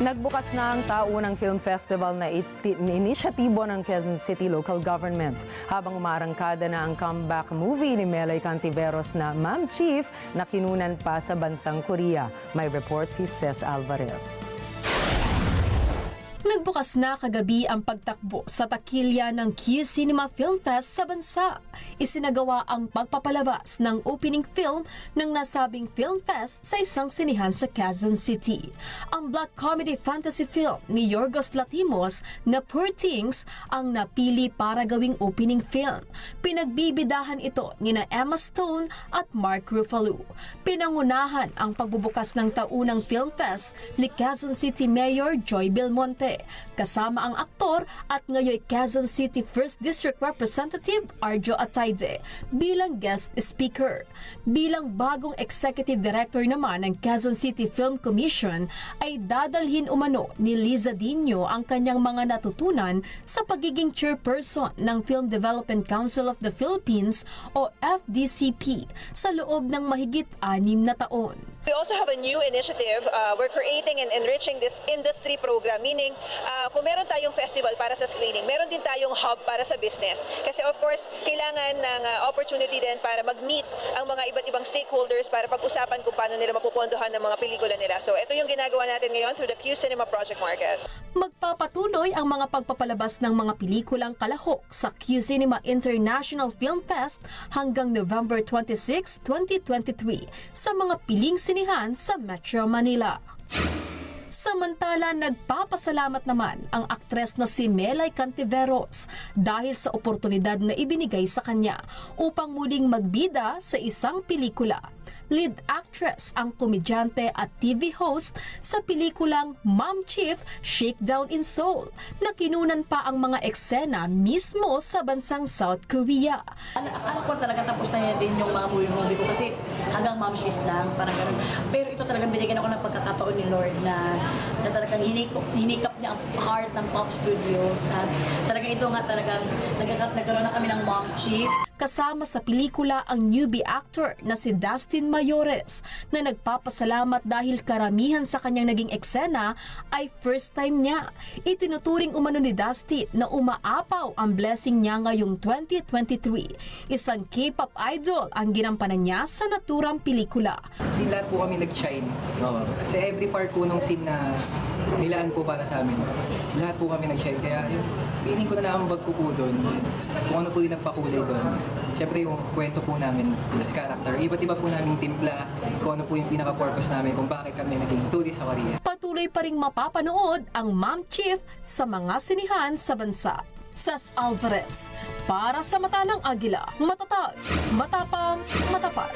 Nagbukas na ang taunang film festival na inisyatibo ng Quezon City Local Government. Habang umarangkada na ang comeback movie ni Melay Cantiveros na Ma'am Chief na kinunan pa sa bansang Korea. May report si Ces Alvarez. Nagbukas na kagabi ang pagtakbo sa takilya ng Q Cinema Film Fest sa bansa. Isinagawa ang pagpapalabas ng opening film ng nasabing film fest sa isang sinihan sa Quezon City. Ang black comedy fantasy film ni Yorgos Lanthimos na Poor Things ang napili para gawing opening film. Pinagbibidahan ito nina Emma Stone at Mark Ruffalo. Pinangunahan ang pagbubukas ng taunang film fest ni Quezon City Mayor Joy Belmonte, kasama ang aktor at ngayon Quezon City 1st District Representative Arjo Atayde bilang guest speaker. Bilang bagong executive director naman ng Quezon City Film Commission ay dadalhin umano ni Liza Dino ang kanyang mga natutunan sa pagiging chairperson ng Film Development Council of the Philippines o FDCP sa loob ng mahigit 6 na taon. We also have a new initiative. We're creating and enriching this industry program, meaning kung meron tayong festival para sa screening, meron din tayong hub para sa business. Kasi of course, kailangan ng opportunity din para mag-meet ang mga iba't ibang stakeholders para pag-usapan kung paano nila mapupondohan ng mga pelikula nila. So ito yung ginagawa natin ngayon through the Q Cinema Project Market. Magpapatuloy ang mga pagpapalabas ng mga pelikulang kalahok sa Q Cinema International Film Fest hanggang November 26, 2023 sa mga piling sinihan sa Metro Manila. Samantala, nagpapasalamat naman ang aktres na si Melay Cantiveros dahil sa oportunidad na ibinigay sa kanya upang muling magbida sa isang pelikula. Lead actress ang komedyante at TV host sa pelikulang Ma'am Chief, Shakedown in Seoul na kinunan pa ang mga eksena mismo sa bansang South Korea. Alam ko talaga tapos na din yung mga movie ko kasi hanggang Ma'am Chief lang, parang ganun. Pero ito talagang binigyan ako ng pagkakataon ni Lord na talagang hinikap niya ang heart ng Pop Studios at talagang ito nga talagang nagkaroon na kami ng Ma'am Chief. Kasama sa pelikula ang newbie actor na si Dustin Mayores na nagpapasalamat dahil karamihan sa kanyang naging eksena ay first time niya. Itinuturing umano ni Dustin na umaapaw ang blessing niya ngayong 2023. Isang K-pop idol ang ginampanan niya sa naturang pelikula. Kasi lahat po kami nag-shine. Sa every part po nung scene na nilaan po para sa amin, lahat po kami nag-shine. Kaya feeling ko na naambag ko po doon. Kung ano po yung nagpakulay doon. Siyempre yung kwento po namin, as character. Iba't iba po namin timpla, kung ano po yung pinaka-purpose namin, kung bakit kami naging tourist sa Korea. Patuloy pa ring mapapanood ang Ma'am Chief sa mga sinihan sa bansa. Ces Alvarez, para sa Mata ng Agila, matatag, matapang, matapat.